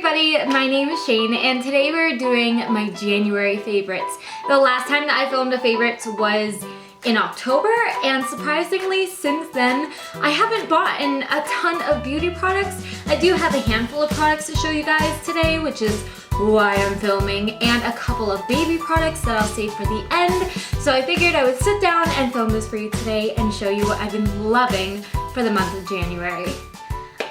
everybody, my name is Shane and today we're doing my January favorites. The last time that I filmed a favorites was in October, and surprisingly since then I haven't bought a ton of beauty products. I do have a handful of products to show you guys today, which is why I'm filming, and a couple of baby products that I'll save for the end. So I figured I would sit down and film this for you today and show you what I've been loving for the month of January.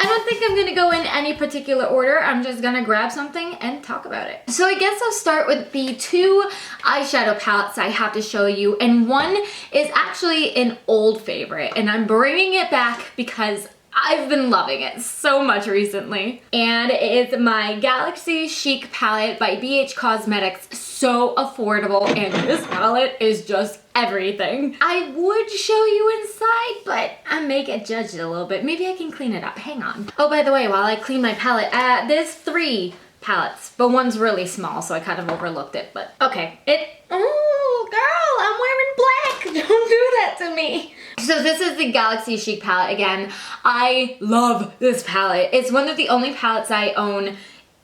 I don't think I'm gonna go in any particular order. I'm just gonna grab something and talk about it. So I guess I'll start with the two eyeshadow palettes I have to show you, and one is actually an old favorite and I'm bringing it back because I've been loving it so much recently. And it's my Galaxy Chic palette by BH Cosmetics. So affordable, and this palette is just everything. I would show you inside, but I may get judged a little bit. Maybe I can clean it up. Hang on. Oh, by the way, while I clean my palette, there's 3 palettes, but one's really small, so I kind of overlooked it, but okay. Oh, girl, I'm wearing black. Don't do that to me. So this is the Galaxy Chic palette again. I love this palette. It's one of the only palettes I own,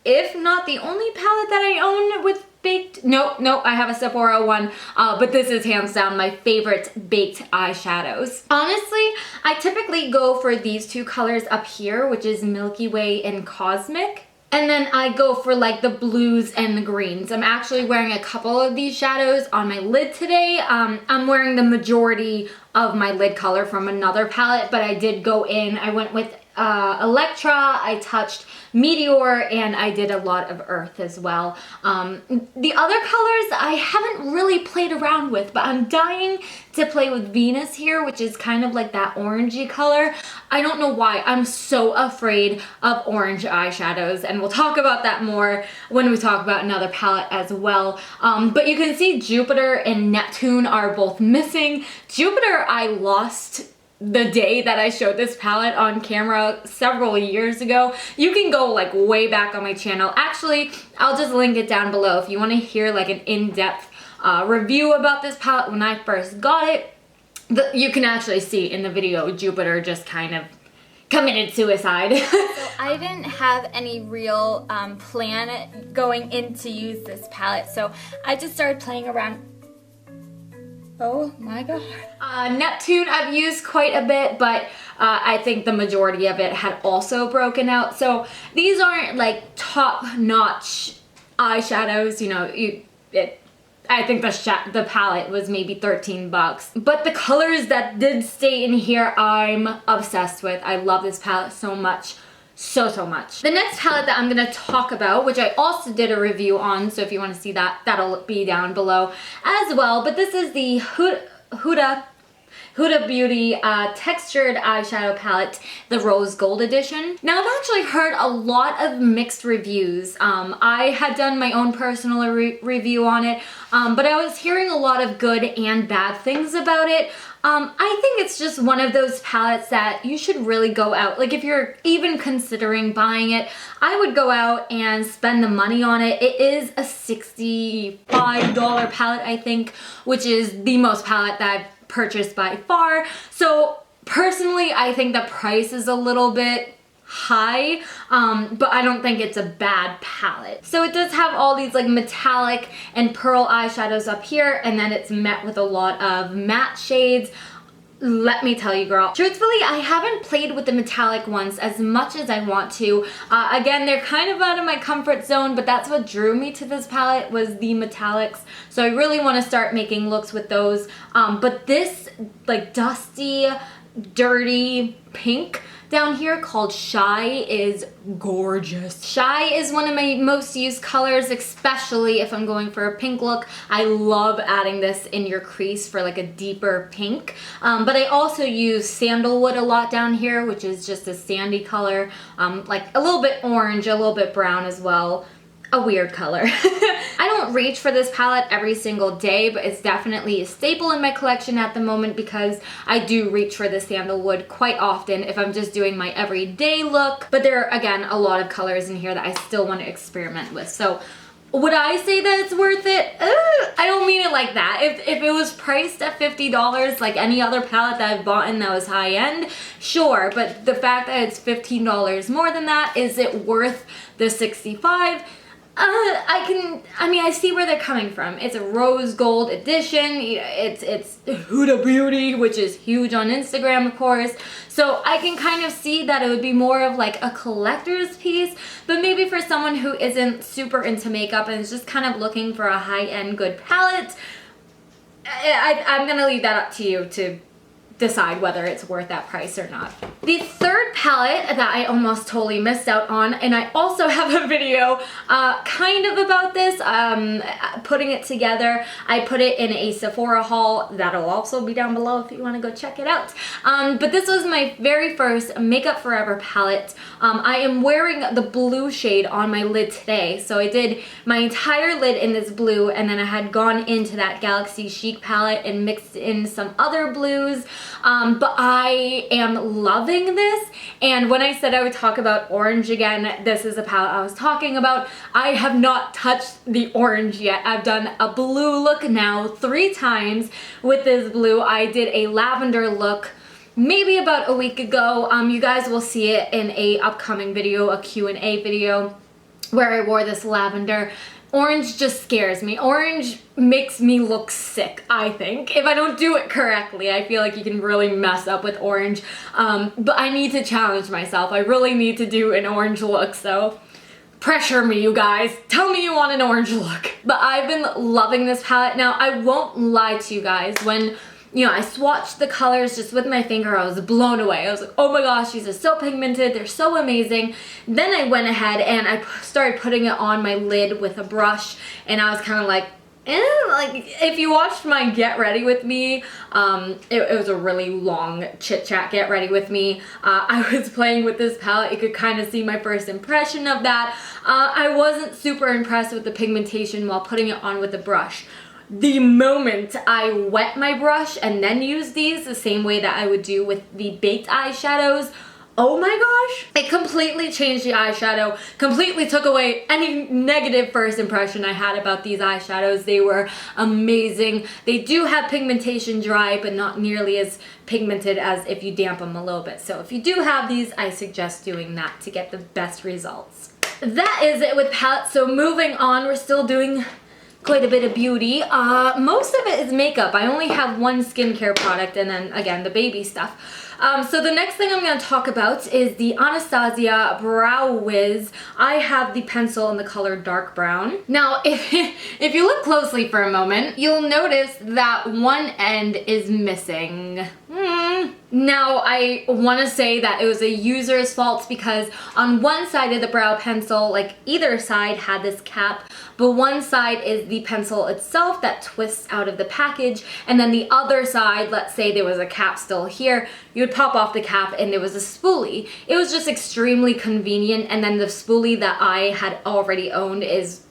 if not the only palette that I own with baked. No, I have a Sephora one, but this is hands down my favorite baked eyeshadows. Honestly, I typically go for these 2 colors up here, which is Milky Way and Cosmic. And then I go for like the blues and the greens. I'm actually wearing a couple of these shadows on my lid today. I'm wearing the majority of my lid color from another palette, but I did go in. I went with Electra, I touched Meteor, and I did a lot of Earth as well. The other colors I haven't really played around with, but I'm dying to play with Venus here, which is kind of like that orangey color. I don't know why. I'm so afraid of orange eyeshadows, and we'll talk about that more when we talk about another palette as well. But you can see Jupiter and Neptune are both missing. Jupiter I lost the day that I showed this palette on camera several years ago. You can go like way back on my channel. Actually, I'll just link it down below if you want to hear like an in-depth review about this palette when I first got it. You can actually see in the video Jupiter just kind of committed suicide. So I didn't have any real plan going in to use this palette, so I just started playing around. Oh my god. Neptune I've used quite a bit, but I think the majority of it had also broken out. So these aren't like top-notch eyeshadows, you know. I think the palette was maybe 13 bucks. But the colors that did stay in here, I'm obsessed with. I love this palette so much. So much. The next palette that I'm going to talk about, which I also did a review on, so if you want to see that, that'll be down below as well. But this is the Huda Beauty textured eyeshadow palette, the Rose Gold edition. Now I've actually heard a lot of mixed reviews. I had done my own personal review on it, but I was hearing a lot of good and bad things about it. I think it's just one of those palettes that you should really go out. Like if you're even considering buying it, I would go out and spend the money on it. It is a $65 palette, I think, which is the most palette that I've purchased by far. So personally, I think the price is a little bit high, but I don't think it's a bad palette. So it does have all these like metallic and pearl eyeshadows up here, and then it's met with a lot of matte shades. Let me tell you, girl, truthfully, I haven't played with the metallic ones as much as I want to. Again, they're kind of out of my comfort zone, but that's what drew me to this palette, was the metallics. So I really want to start making looks with those. But this like dusty, dirty pink down here called Shy is gorgeous. Shy is one of my most used colors, especially if I'm going for a pink look. I love adding this in your crease for like a deeper pink. But I also use Sandalwood a lot down here, which is just a sandy color, like a little bit orange, a little bit brown as well. A weird color. I don't reach for this palette every single day, but it's definitely a staple in my collection at the moment because I do reach for the Sandalwood quite often if I'm just doing my everyday look. But there are, again, a lot of colors in here that I still want to experiment with. So Would I say that it's worth it? I don't mean it like that. If it was priced at $50 like any other palette that I've bought in that was high end, sure. But the fact that it's $15 more than that, is it worth the $65? I see where they're coming from. It's a rose gold edition. It's Huda Beauty, which is huge on Instagram, of course. So I can kind of see that it would be more of like a collector's piece, but maybe for someone who isn't super into makeup and is just kind of looking for a high-end good palette, I'm gonna leave that up to you to decide whether it's worth that price or not. The third palette that I almost totally missed out on, and I also have a video kind of about this, putting it together. I put it in a Sephora haul that'll also be down below if you want to go check it out. But this was my very first Makeup Forever palette. I am wearing the blue shade on my lid today, so I did my entire lid in this blue, and then I had gone into that Galaxy Chic palette and mixed in some other blues. But I am loving this, and when I said I would talk about orange again, this is a palette I was talking about. I have not touched the orange yet. I've done a blue look now 3 times with this blue. I did a lavender look maybe about a week ago. You guys will see it in a upcoming video, a Q&A video, where I wore this lavender. Orange just scares me. Orange makes me look sick, I think. If I don't do it correctly, I feel like you can really mess up with orange. But I need to challenge myself. I really need to do an orange look, so pressure me, you guys. Tell me you want an orange look. But I've been loving this palette. Now, I won't lie to you guys. When I swatched the colors just with my finger, I was blown away. I was like, oh my gosh, these are so pigmented, they're so amazing. Then I went ahead and I started putting it on my lid with a brush, and I was kind of like, like, if you watched my Get Ready With Me, it was a really long chit chat Get Ready With Me. I was playing with this palette. You could kind of see my first impression of that. I wasn't super impressed with the pigmentation while putting it on with the brush. The moment I wet my brush and then use these the same way that I would do with the baked eyeshadows, oh my gosh, it completely changed the eyeshadow, completely took away any negative first impression I had about these eyeshadows. They were amazing. They do have pigmentation dry, but not nearly as pigmented as if you damp them a little bit. So if you do have these, I suggest doing that to get the best results. That is it with palettes. So moving on, we're still doing quite a bit of beauty. Most of it is makeup. I only have one skincare product, and then again the baby stuff. So the next thing I'm going to talk about is the Anastasia Brow Wiz. I have the pencil in the color dark brown. Now, if you look closely for a moment, you'll notice that one end is missing. Now, I want to say that it was a user's fault, because on one side of the brow pencil, like either side had this cap, but one side is the pencil itself that twists out of the package, and then the other side, let's say there was a cap still here, you would pop off the cap and there was a spoolie. It was just extremely convenient, and then the spoolie that I had already owned is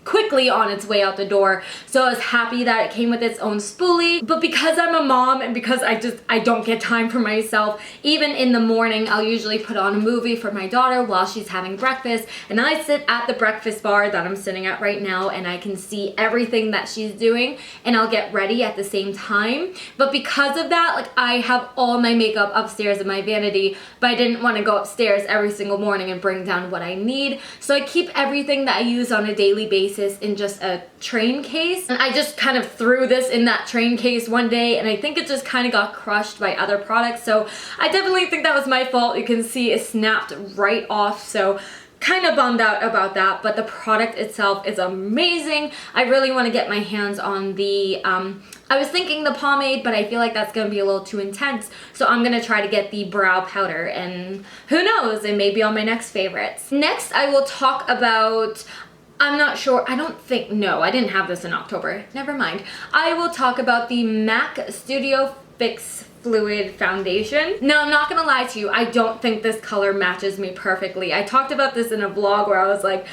quickly on its way out the door, so I was happy that it came with its own spoolie. But because I'm a mom and because I don't get time for myself, even in the morning I'll usually put on a movie for my daughter while she's having breakfast, and I sit at the breakfast bar that I'm sitting at right now, and I can see everything that she's doing, and I'll get ready at the same time. But because of that, like, I have all my makeup upstairs in my vanity, but I didn't want to go upstairs every single morning and bring down what I need, so I keep everything that I use on a daily basis in just a train case. And I just kind of threw this in that train case one day, and I think it just kind of got crushed by other products, so I definitely think that was my fault. You can see it snapped right off, so kind of bummed out about that. But the product itself is amazing. I really want to get my hands on the I was thinking the pomade, but I feel like that's going to be a little too intense, so I'm going to try to get the brow powder, and who knows, it may be on my next favorites. Next, I will talk about, I'm not sure, no, I didn't have this in October, never mind. I will talk about the MAC Studio Fix Fluid Foundation. Now, I'm not gonna lie to you, I don't think this color matches me perfectly. I talked about this in a vlog where I was like,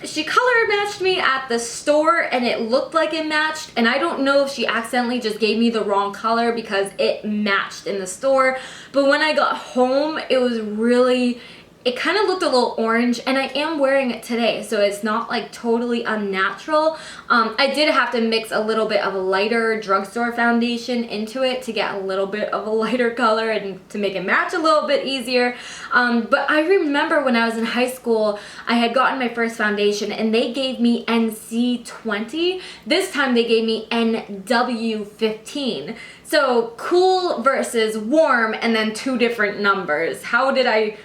she color matched me at the store and it looked like it matched, and I don't know if she accidentally just gave me the wrong color because it matched in the store, but when I got home, it was really it kind of looked a little orange, and I am wearing it today, so it's not like totally unnatural. I did have to mix a little bit of a lighter drugstore foundation into it to get a little bit of a lighter color and to make it match a little bit easier. But I remember when I was in high school, I had gotten my first foundation and they gave me NC20. This time they gave me NW15. So cool versus warm, and then two different numbers. How'd that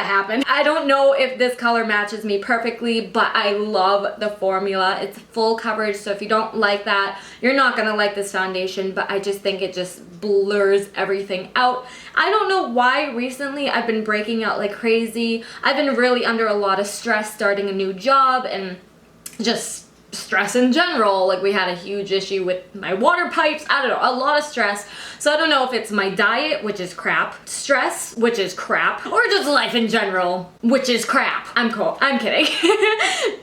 happen? I don't know if this color matches me perfectly, but I love the formula. It's full coverage, so if you don't like that, you're not gonna like this foundation, but I just think it just blurs everything out. I don't know why recently I've been breaking out like crazy. I've been really under a lot of stress starting a new job and just stress in general. Like, we had a huge issue with my water pipes. I don't know, a lot of stress. So I don't know if it's my diet, which is crap, stress, which is crap, or just life in general, which is crap. I'm cool. I'm kidding.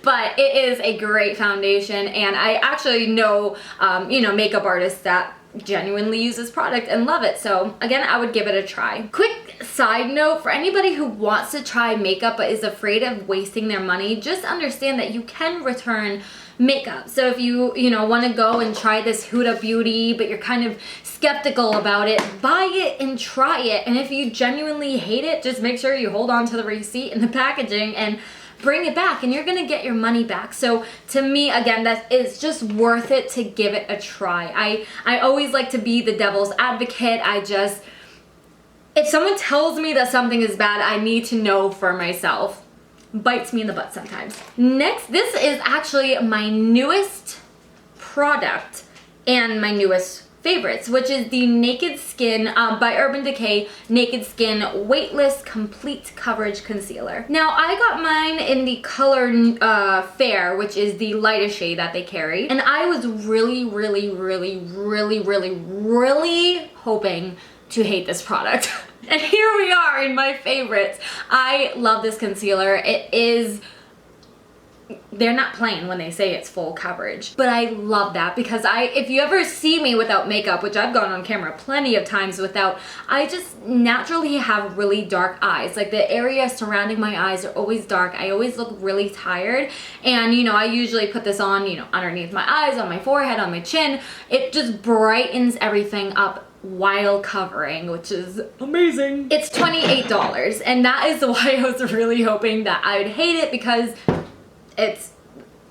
But it is a great foundation, and I actually know, you know, makeup artists that genuinely use this product and love it. So again, I would give it a try. Quick side note, for anybody who wants to try makeup but is afraid of wasting their money, just understand that you can return makeup. So if you want to go and try this Huda Beauty, but you're kind of skeptical about it, buy it and try it. And if you genuinely hate it, just make sure you hold on to the receipt and the packaging and bring it back, and you're gonna get your money back. So to me, again, that is just worth it to give it a try. I always like to be the devil's advocate. If someone tells me that something is bad, I need to know for myself. Bites me in the butt sometimes. Next, this is actually my newest product and my newest favorites, which is the Naked Skin by Urban Decay Naked Skin Weightless Complete Coverage Concealer. Now, I got mine in the color Fair, which is the lightest shade that they carry, and I was really hoping to hate this product. And here we are in my favorites. I love this concealer. They're not playing when they say it's full coverage, but I love that because if you ever see me without makeup, which I've gone on camera plenty of times without, I just naturally have really dark eyes. Like, the area surrounding my eyes are always dark. I always look really tired, and I usually put this on, underneath my eyes, on my forehead, on my chin. It just brightens everything up while covering, which is amazing. It's $28, and that is why I was really hoping that I would hate it, because it's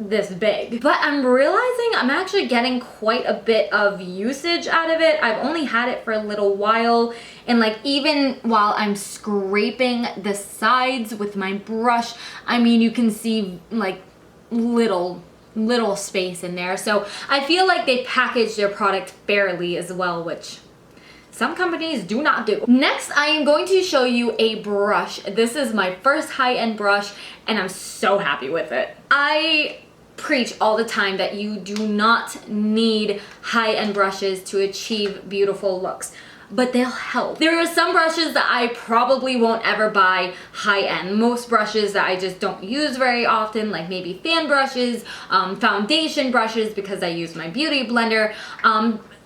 this big. But I'm realizing I'm actually getting quite a bit of usage out of it. I've only had it for a little while, and like, even while I'm scraping the sides with my brush, I mean, you can see like little space in there. So I feel like they package their product fairly as well, which some companies do not do. Next, I am going to show you a brush. This is my first high-end brush, and I'm so happy with it. I preach all the time that you do not need high-end brushes to achieve beautiful looks, but they'll help. There are some brushes that I probably won't ever buy high-end. Most brushes that I just don't use very often, like maybe fan brushes, foundation brushes, because I use my beauty blender,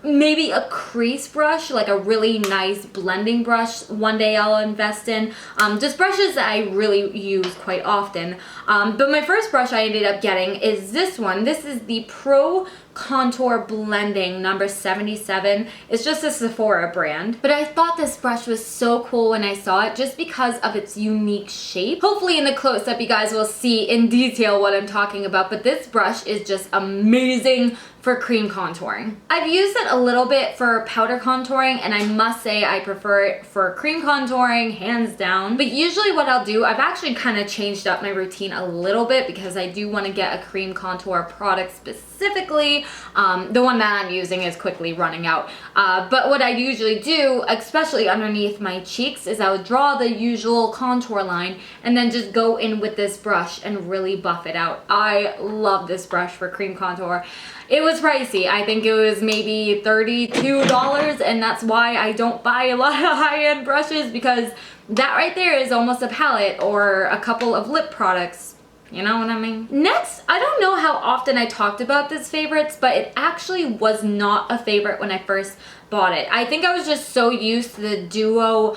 maybe a crease brush, like a really nice blending brush, one day I'll invest in. Just brushes that I really use quite often. But my first brush I ended up getting is this one. This is the Pro Contour Blending number 77. It's just a Sephora brand. But I thought this brush was so cool when I saw it, just because of its unique shape. Hopefully in the close-up you guys will see in detail what I'm talking about, but this brush is just amazing for cream contouring. I've used it a little bit for powder contouring, and I must say I prefer it for cream contouring, hands down. But usually what I'll do, I've actually kind of changed up my routine a little bit, because I do want to get a cream contour product specifically. The one that I'm using is quickly running out. But what I usually do, especially underneath my cheeks, is I would draw the usual contour line and then just go in with this brush and really buff it out. I love this brush for cream contour. It was pricey. I think it was maybe $32, and that's why I don't buy a lot of high-end brushes, because that right there is almost a palette or a couple of lip products. You know what I mean? Next, I don't know how often I talked about this favorites, but it actually was not a favorite when I first bought it. I think I was just so used to the duo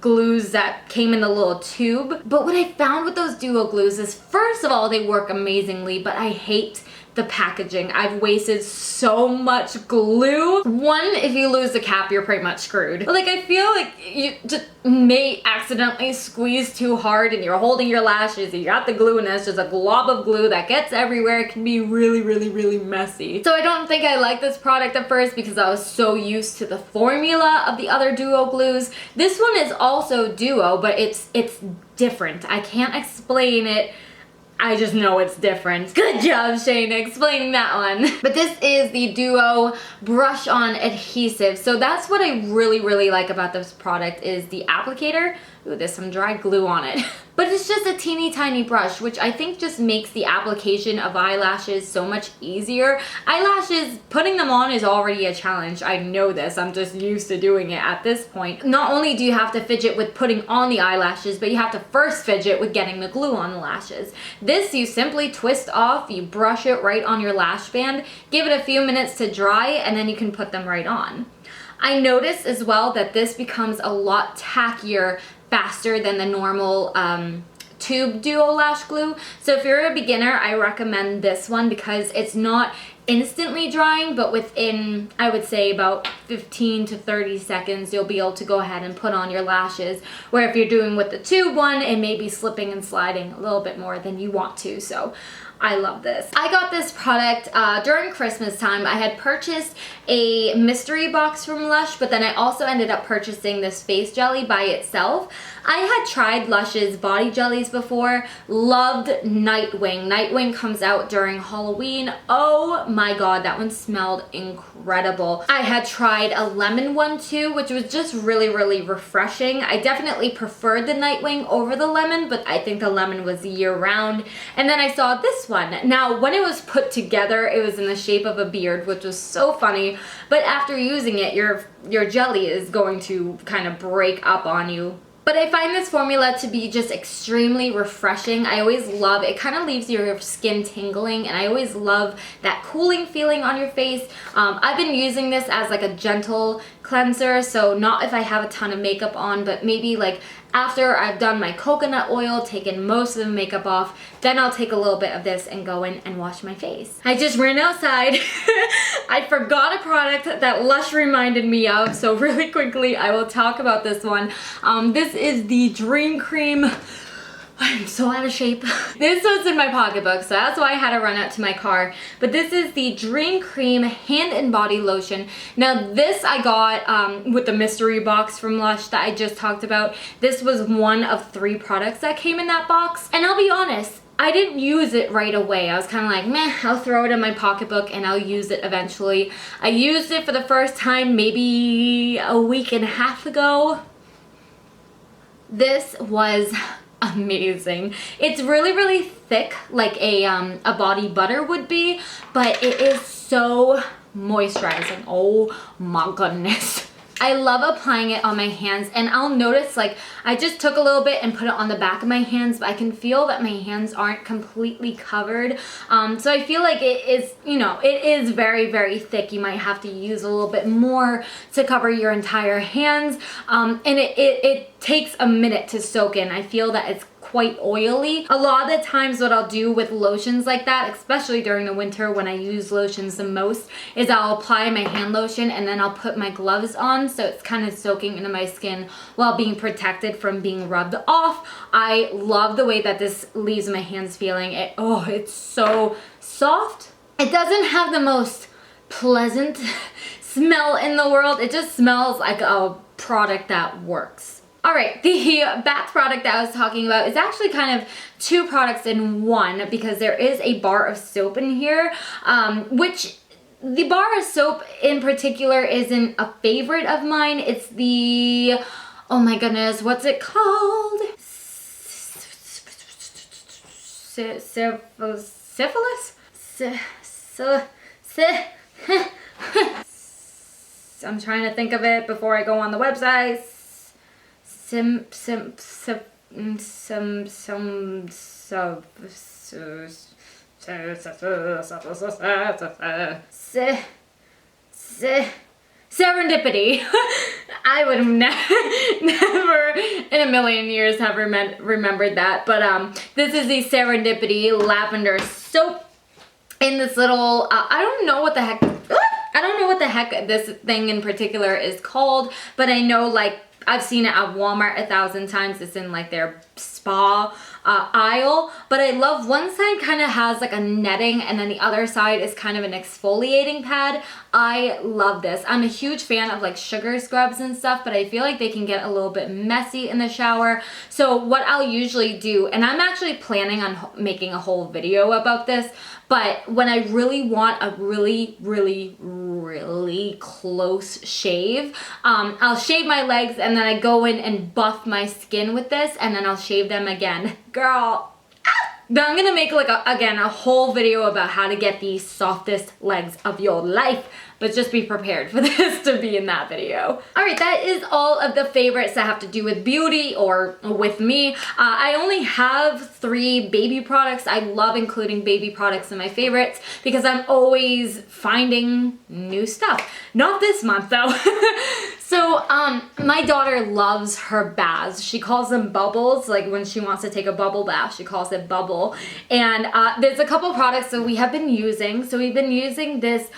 glues that came in the little tube. But what I found with those duo glues is, first of all, they work amazingly, but I hate the packaging. I've wasted so much glue. One, if you lose the cap, you're pretty much screwed. Like, I feel like you just may accidentally squeeze too hard and you're holding your lashes, you got the glue, and it's just a glob of glue that gets everywhere. It can be really, really, really messy. So I don't think I liked this product at first because I was so used to the formula of the other duo glues. This one is also duo, but it's different. I can't explain it. I just know it's different. Good job, Shayna, explaining that one. But this is the Duo Brush On Adhesive. So that's what I really, really like about this product is the applicator. Ooh, there's some dry glue on it. But it's just a teeny tiny brush, which I think just makes the application of eyelashes so much easier. Eyelashes, putting them on is already a challenge. I know this. I'm just used to doing it at this point. Not only do you have to fidget with putting on the eyelashes, but you have to first fidget with getting the glue on the lashes. This you simply twist off, you brush it right on your lash band, give it a few minutes to dry, and then you can put them right on. I noticed as well that this becomes a lot tackier faster than the normal tube duo lash glue. So if you're a beginner, I recommend this one because it's not instantly drying, but within, I would say, about 15 to 30 seconds, you'll be able to go ahead and put on your lashes. Where if you're doing with the tube one, it may be slipping and sliding a little bit more than you want to. So I love this. I got this product during Christmas time. I had purchased a mystery box from Lush, but then I also ended up purchasing this face jelly by itself. I had tried Lush's body jellies before, loved Nightwing. Nightwing comes out during Halloween. Oh my god, that one smelled incredible. I had tried a lemon one too, which was just really, really refreshing. I definitely preferred the Nightwing over the lemon, but I think the lemon was year round. And then I saw this one. Now, when it was put together, it was in the shape of a beard, which was so funny, but after using it, your jelly is going to kind of break up on you. But I find this formula to be just extremely refreshing. I always love, it kind of leaves your skin tingling, and I always love that cooling feeling on your face. I've been using this as like a gentle cleanser, so not if I have a ton of makeup on, but maybe like after I've done my coconut oil, taken most of the makeup off, then I'll take a little bit of this and go in and wash my face. I just ran outside. I forgot a product that Lush reminded me of, so really quickly I will talk about this one. This is the Dream Cream. I'm so out of shape. This was in my pocketbook, so that's why I had to run out to my car. But this is the Dream Cream Hand and Body Lotion. Now this I got with the mystery box from Lush that I just talked about. This was one of 3 products that came in that box. And I'll be honest, I didn't use it right away. I was kind of like, meh, I'll throw it in my pocketbook and I'll use it eventually. I used it for the first time maybe a week and a half ago. This was amazing. It's really, really thick, like a body butter would be, but it is so moisturizing. Oh my goodness. I love applying it on my hands, and I'll notice like I just took a little bit and put it on the back of my hands, but I can feel that my hands aren't completely covered. So I feel like it is, you know, it is very, very thick. You might have to use a little bit more to cover your entire hands, and it takes a minute to soak in. I feel that it's quite oily. A lot of the times what I'll do with lotions like that, especially during the winter when I use lotions the most, is I'll apply my hand lotion and then I'll put my gloves on so it's kind of soaking into my skin while being protected from being rubbed off. I love the way that this leaves my hands feeling. It's so soft. It doesn't have the most pleasant smell in the world. It just smells like a product that works. Alright, the bath product that I was talking about is actually kind of 2 products in one because there is a bar of soap in here, which the bar of soap in particular isn't a favorite of mine. It's the, oh my goodness, what's it called? Syphilis? I'm trying to think of it before I go on the website. Serendipity. I would have never in a million years have remembered that. But this is the Serendipity lavender soap in this little, I don't know what the heck this thing in particular is called, but I know like I've seen it at Walmart 1,000 times. It's in like their spa aisle, but I love one side kind of has like a netting and then the other side is kind of an exfoliating pad. I love this. I'm a huge fan of like sugar scrubs and stuff, but I feel like they can get a little bit messy in the shower. So what I'll usually do, and I'm actually planning on making a whole video about this, but when I really want a really close shave, I'll shave my legs and then I go in and buff my skin with this and then I'll shave them again. Girl. But I'm gonna make like a whole video about how to get the softest legs of your life. But just be prepared for this to be in that video. All right, that is all of the favorites that have to do with beauty or with me. I only have 3 baby products. I love including baby products in my favorites because I'm always finding new stuff. Not this month though. So my daughter loves her baths. She calls them bubbles. Like when she wants to take a bubble bath, she calls it bubble. And there's a couple products that we have been using. So we've been using this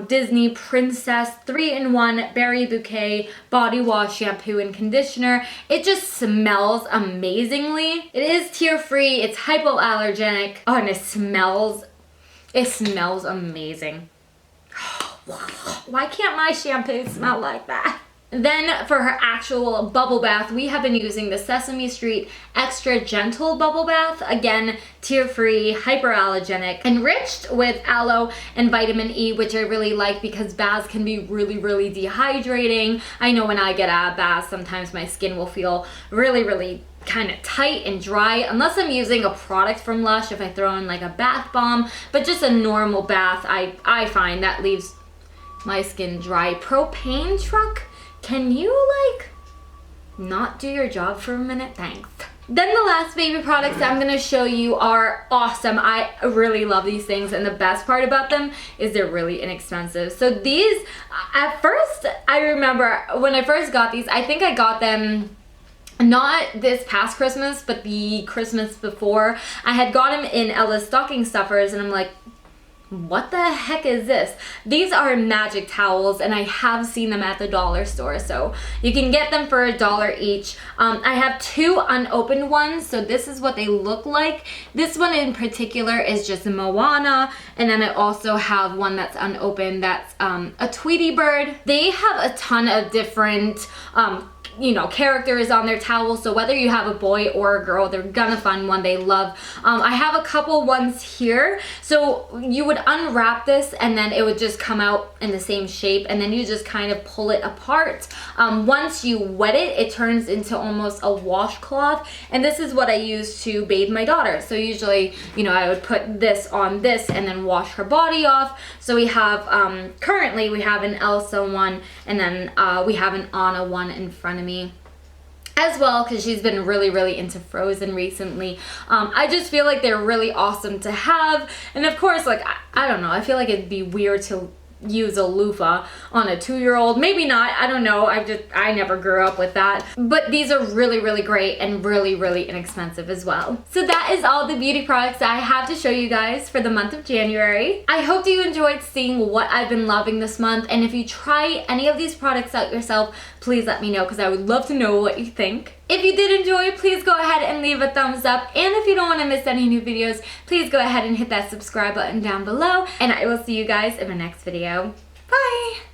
Disney Princess 3-in-1 Berry Bouquet Body Wash, Shampoo, and Conditioner. It just smells amazingly. It is tear-free. It's hypoallergenic. Oh, and it smells amazing. Why can't my shampoo smell like that? Then for her actual bubble bath, we have been using the Sesame Street Extra Gentle Bubble Bath. Again, tear-free, hyperallergenic, enriched with aloe and vitamin E, which I really like because baths can be really dehydrating. I know when I get out of bath, sometimes my skin will feel really kind of tight and dry unless I'm using a product from Lush, if I throw in like a bath bomb. But just a normal bath, I find that leaves my skin dry. Propane truck? Can you like not do your job for a minute? Thanks. Then the last baby products I'm going to show you are awesome. I really love these things, and the best part about them is they're really inexpensive. So these, at first, I remember when I first got these, I think I got them not this past Christmas, but the Christmas before. I had got them in Ella's stocking stuffers, and I'm like, what the heck is this? These are magic towels, and I have seen them at the dollar store, so you can get them for $1 each. I have 2 unopened ones, so this is what they look like. This one in particular is just Moana, and then I also have one that's unopened that's a Tweety Bird. They have a ton of different you know, characters on their towels, so whether you have a boy or a girl, they're gonna find one they love. I have a couple ones here, so you would unwrap this and then it would just come out in the same shape, and then you just kind of pull it apart. Once you wet it, it turns into almost a washcloth, and this is what I use to bathe my daughter. So usually, you know, I would put this on this and then wash her body off. So we have, currently we have an Elsa one, and then we have an Anna one in front of me as well, because she's been really into Frozen recently. I just feel like they're really awesome to have, and of course, like, I don't know, I feel like it'd be weird to use a loofah on a 2-year-old. Maybe not, I don't know, I never grew up with that. But these are really great and really inexpensive as well. So that is all the beauty products that I have to show you guys for the month of January. I hope that you enjoyed seeing what I've been loving this month, and if you try any of these products out yourself, please let me know, because I would love to know what you think. If you did enjoy, please go ahead and leave a thumbs up, and if you don't want to miss any new videos, please go ahead and hit that subscribe button down below, and I will see you guys in my next video. Bye!